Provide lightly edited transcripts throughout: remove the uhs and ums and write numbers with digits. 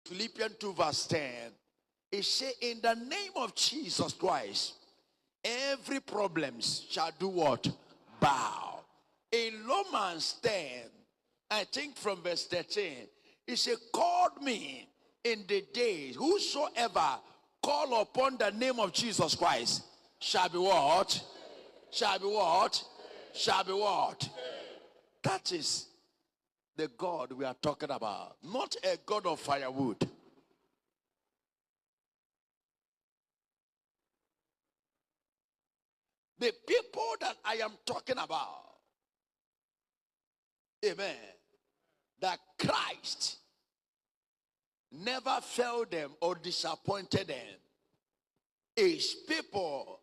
Philippians 2 verse 10. It says, in the name of Jesus Christ, every problem shall do what? Bow. In Romans 10, I think from verse 13, it says, called me in the days, whosoever call upon the name of Jesus Christ shall be what? Shall be what? Shall be what? That is the God we are talking about. Not a God of firewood. The people that I am talking about, amen, that Christ never failed them or disappointed them, is people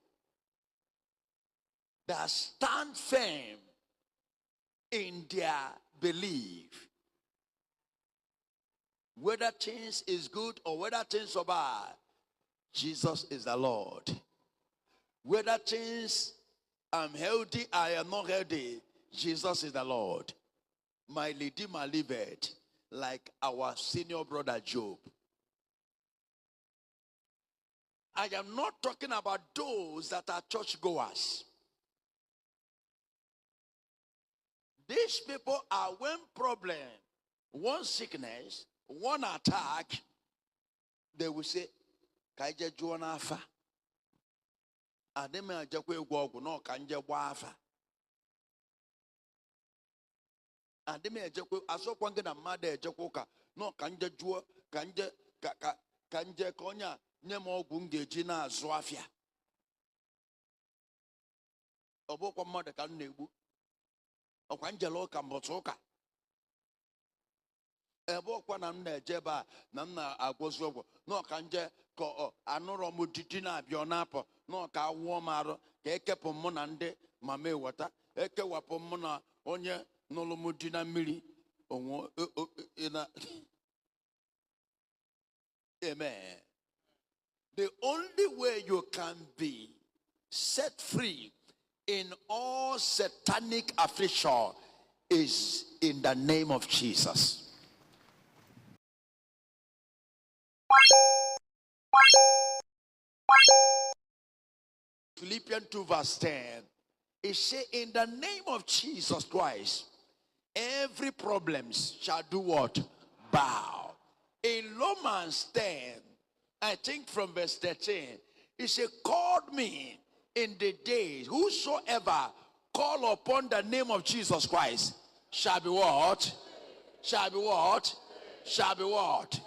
that stand firm in their belief. Whether things is good or whether things are bad, Jesus is the Lord. Whether things I'm healthy, I am not healthy, Jesus is the Lord. My Redeemer liveth, like our senior brother Job. I am not talking about those that are churchgoers. These people are one problem, one sickness, one attack, they will say, Kaija Juana Afa. Adema Jakwe Gogu no Kanja Wafa. Adema Jakwe Asokwanga Made Jakoka no Kanja Jua Kanja Konya Nemo Gunge Jina Zwafia. Oboko Mother can nebu. Okanjelo Kambotoka. Ebokwa namna jeba namna agwozogo no kanje ko anoro mutitina bionapo no ka womaro ka ekepo mu na nde mama wata ekewapo mu na onye nolo mutina mmiri onwo ina. Amen. The only way you can be set free in all satanic affliction is in the name of Jesus. Philippians 2 verse 10. It says, in the name of Jesus Christ, every problem shall do what? Bow. In Romans 10, I think from verse 13, it says, called me in the days, whosoever call upon the name of Jesus Christ shall be what? Shall be what? Shall be what?